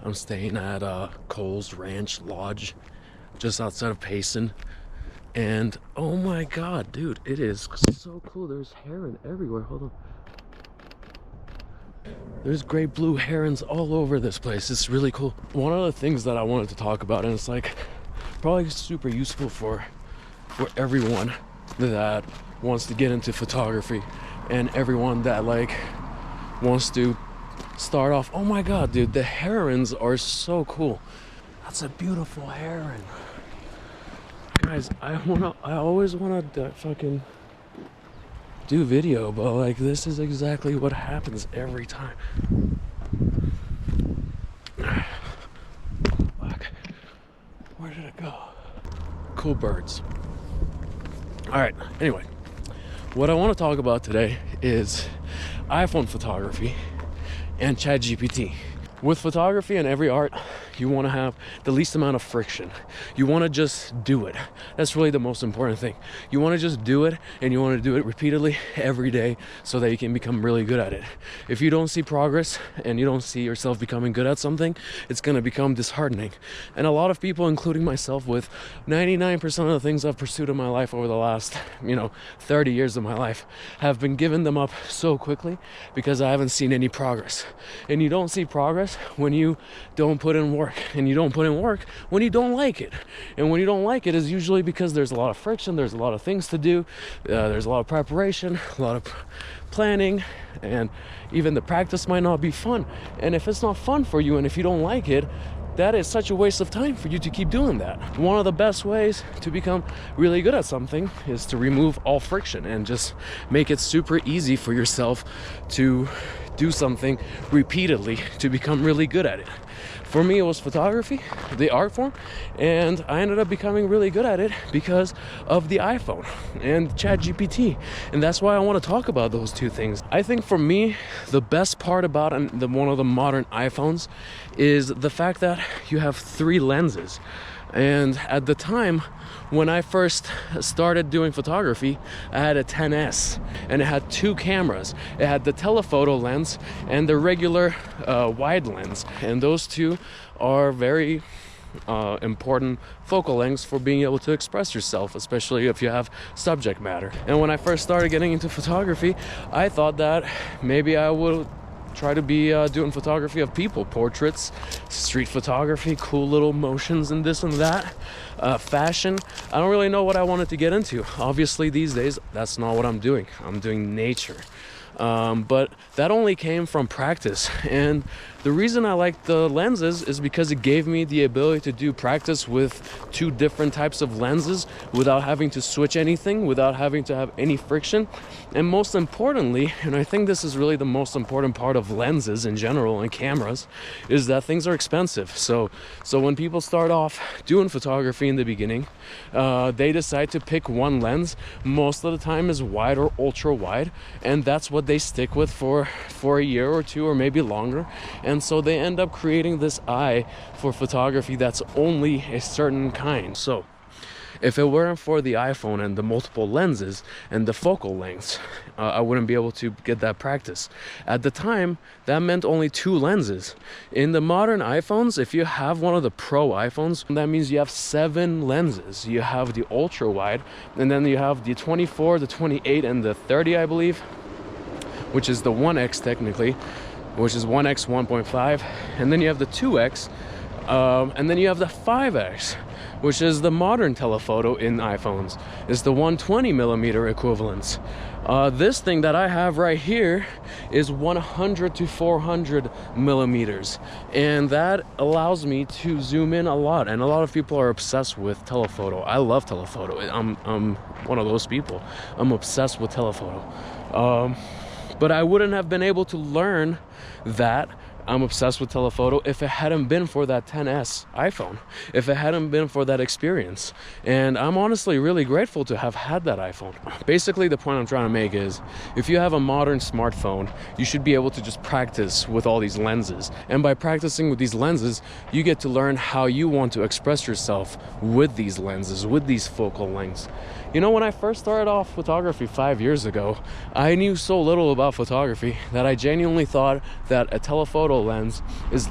I'm staying at Cole's Ranch Lodge, just outside of Payson. And oh my god, dude, it is so cool. There's heron everywhere. Hold on. There's great blue herons all over this place. It's really cool. One of the things that I wanted to talk about, and it's like probably super useful for everyone that wants to get into photography and everyone that like wants to start off. Oh my god, dude, the herons are so cool. That's a beautiful heron. Guys, I always wanna fucking do video, but like this is exactly what happens every time. Fuck. Where did it go? Cool birds. Alright, anyway. What I want to talk about today is iPhone photography and ChatGPT. With photography and every art, you want to have the least amount of friction. You want to just do it. That's really the most important thing. You want to just do it, and you want to do it repeatedly every day so that you can become really good at it. If you don't see progress and you don't see yourself becoming good at something, it's going to become disheartening. And a lot of people, including myself, with 99% of the things I've pursued in my life over the last, 30 years of my life, have been giving them up so quickly because I haven't seen any progress. And you don't see progress when you don't put in work, and you don't put in work when you don't like it. And when you don't like it is usually because there's a lot of friction, there's a lot of things to do, there's a lot of preparation, a lot of planning, and even the practice might not be fun. And if it's not fun for you and if you don't like it, that is such a waste of time for you to keep doing that. One of the best ways to become really good at something is to remove all friction and just make it super easy for yourself to do something repeatedly to become really good at it. For me, it was photography, the art form, and I ended up becoming really good at it because of the iPhone and ChatGPT. And that's why I want to talk about those two things. I think for me, the best part about one of the modern iPhones is the fact that you have 3 lenses. And at the time when I first started doing photography, I had a 10S and it had 2 cameras. It had the telephoto lens and the regular wide lens, and those 2 are very important focal lengths for being able to express yourself, especially if you have subject matter. And when I first started getting into photography, I thought that maybe I would try to be doing photography of people, portraits, street photography, cool little motions and this and that, fashion. I don't really know what I wanted to get into. Obviously these days that's not what I'm doing. I'm doing nature. But that only came from practice, and the reason I like the lenses is because it gave me the ability to do practice with 2 different types of lenses without having to switch anything, without having to have any friction. And most importantly, and I think this is really the most important part of lenses in general and cameras, is that things are expensive. So when people start off doing photography in the beginning, they decide to pick one lens. Most of the time is wide or ultra wide, and that's what they stick with for a year or 2 or maybe longer. And so they end up creating this eye for photography that's only a certain kind. So if it weren't for the iPhone and the multiple lenses and the focal lengths, I wouldn't be able to get that practice. At the time, that meant only 2 lenses. In the modern iPhones, if you have one of the Pro iPhones, that means you have 7 lenses. You have the ultra wide, and then you have the 24, the 28, and the 30, I believe, which is the 1X technically, which is 1X 1.5, and then you have the 2X, and then you have the 5X, which is the modern telephoto in iPhones. It's the 120 millimeter equivalents. This thing that I have right here is 100 to 400 millimeters, and that allows me to zoom in a lot. And a lot of people are obsessed with telephoto. I love telephoto. I'm one of those people. I'm obsessed with telephoto. But I wouldn't have been able to learn that I'm obsessed with telephoto if it hadn't been for that 10S iPhone, if it hadn't been for that experience. And I'm honestly really grateful to have had that iPhone. Basically, the point I'm trying to make is, if you have a modern smartphone, you should be able to just practice with all these lenses. And by practicing with these lenses, you get to learn how you want to express yourself with these lenses, with these focal lengths. You know, when I first started off photography 5 years ago, I knew so little about photography that I genuinely thought that a telephoto telephoto lens is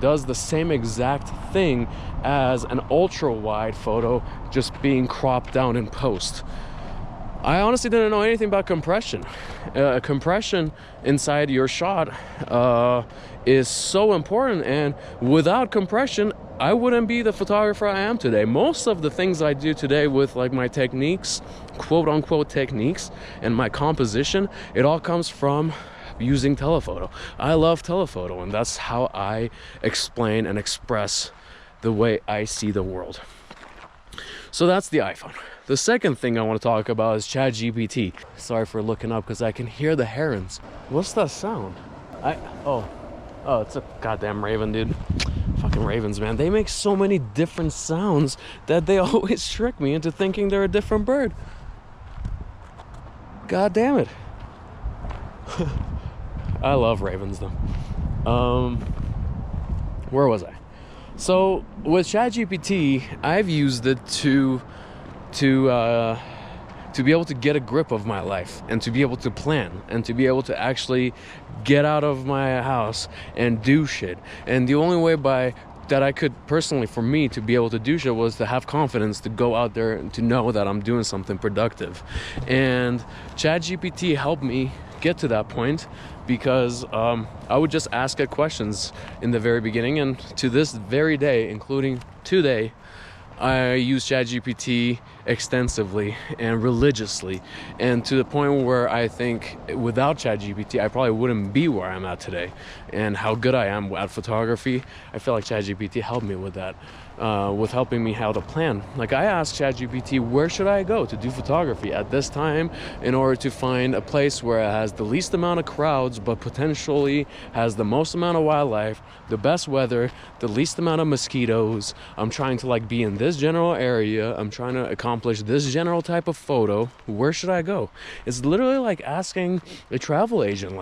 does the same exact thing as an ultra wide photo, just being cropped down in post. I honestly didn't know anything about compression. Compression inside your shot is so important, and without compression, I wouldn't be the photographer I am today. Most of the things I do today with like my techniques, quote unquote techniques, and my composition, it all comes from using telephoto. I love telephoto, and that's how I explain and express the way I see the world. So that's the iPhone. The second thing I want to talk about is ChatGPT. Sorry for looking up because I can hear the herons. What's that sound? Oh, it's a goddamn raven, dude. Fucking ravens, man. They make so many different sounds that they always trick me into thinking they're a different bird. God damn it. I love ravens though. Where was I? So with ChatGPT, I've used it to be able to get a grip of my life, and to be able to plan, and to be able to actually get out of my house and do shit. And the only way that I could personally, for me, to be able to do shit was to have confidence to go out there and to know that I'm doing something productive. And ChatGPT helped me get to that point, because I would just ask it questions in the very beginning, and to this very day, including today, I use ChatGPT extensively and religiously, and to the point where I think without ChatGPT I probably wouldn't be where I'm at today. And how good I am at photography, I feel like ChatGPT helped me with that, with helping me how to plan. Like, I asked ChatGPT, where should I go to do photography at this time in order to find a place where it has the least amount of crowds but potentially has the most amount of wildlife, the best weather, the least amount of mosquitoes. I'm trying to like be in this general area, I'm trying to accomplish this general type of photo. Where should I go? It's literally like asking a travel agent,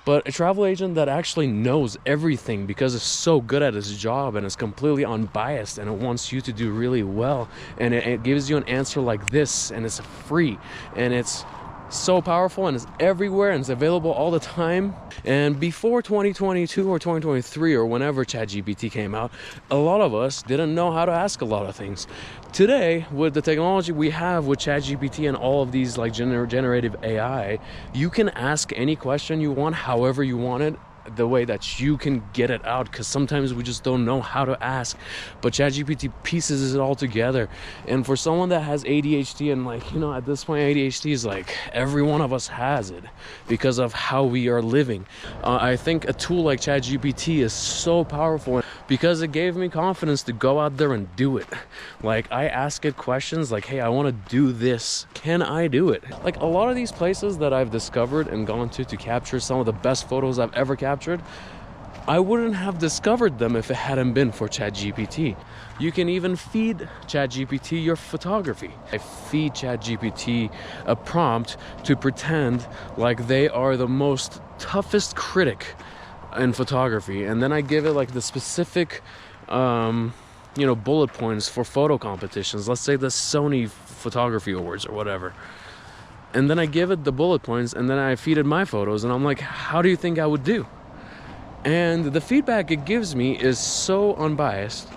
but a travel agent that actually knows everything because it's so good at its job and it's completely unbiased and it wants you to do really well, and it gives you an answer like this, and it's free, and it's so powerful, and it's everywhere, and it's available all the time. And before 2022 or 2023 or whenever ChatGPT came out, a lot of us didn't know how to ask a lot of things. Today, with the technology we have with ChatGPT and all of these like generative AI, you can ask any question you want, however you want it, the way that you can get it out, because sometimes we just don't know how to ask, but ChatGPT pieces it all together. And for someone that has ADHD, and like, you know, at this point ADHD is like every one of us has it because of how we are living, I think a tool like ChatGPT is so powerful because it gave me confidence to go out there and do it. Like, I ask it questions like, hey, I want to do this, can I do it? Like, a lot of these places that I've discovered and gone to capture some of the best photos I've ever captured, I wouldn't have discovered them if it hadn't been for ChatGPT. You can even feed ChatGPT your photography. I feed ChatGPT a prompt to pretend like they are the most toughest critic in photography, and then I give it like the specific bullet points for photo competitions, let's say the Sony Photography Awards or whatever. And then I give it the bullet points, and then I feed it my photos, and I'm like, how do you think I would do? And the feedback it gives me is so unbiased,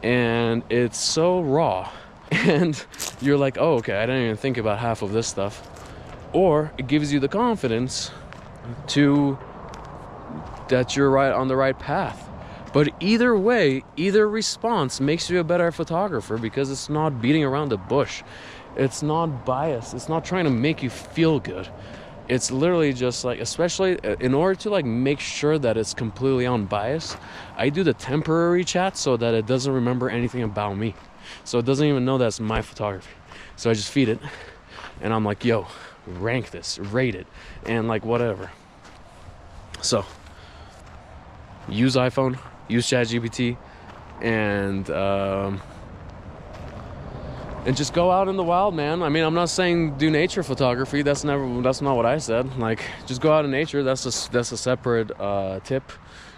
and it's so raw. And you're like, oh, okay, I didn't even think about half of this stuff. Or it gives you the confidence that you're right on the right path. But either way, either response makes you a better photographer, because it's not beating around the bush. It's not biased. It's not trying to make you feel good. It's literally just like, especially in order to like make sure that it's completely unbiased, I do the temporary chat so that it doesn't remember anything about me. So it doesn't even know that's my photography. So I just feed it, and I'm like, yo, rank this, rate it, and like whatever. So use iPhone, use ChatGPT, and just go out in the wild, man. I mean, I'm not saying do nature photography. That's not what I said. Like, just go out in nature. That's a separate tip.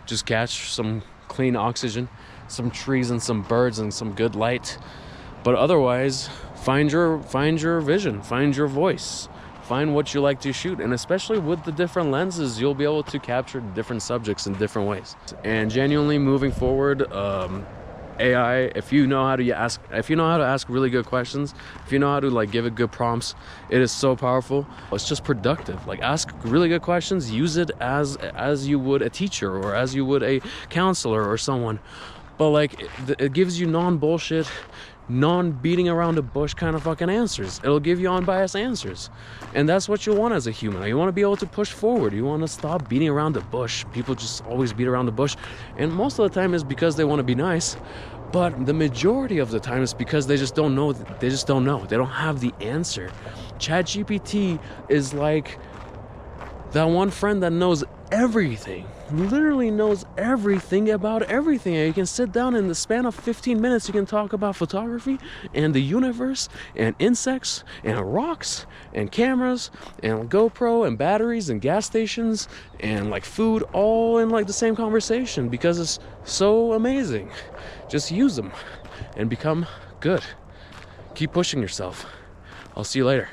Just catch some clean oxygen, some trees and some birds and some good light. But otherwise, find your vision, find your voice, find what you like to shoot, and especially with the different lenses, you'll be able to capture different subjects in different ways. And genuinely moving forward, AI, if you know how to ask really good questions, if you know how to like give it good prompts, it is so powerful. It's just productive. Like, ask really good questions, use it as you would a teacher or as you would a counselor or someone. But like, it gives you non-bullshit, non-beating around the bush kind of fucking answers. It'll give you unbiased answers, and that's what you want as a human. You want to be able to push forward. You want to stop beating around the bush. People just always beat around the bush, and most of the time is because they want to be nice, but the majority of the time is because they just don't know. They just don't know. They don't have the answer. ChatGPT is like that one friend that knows everything, literally knows everything about everything. And you can sit down in the span of 15 minutes, you can talk about photography and the universe and insects and rocks and cameras and GoPro and batteries and gas stations and like food, all in like the same conversation, because it's so amazing. Just use them and become good. Keep pushing yourself. I'll see you later.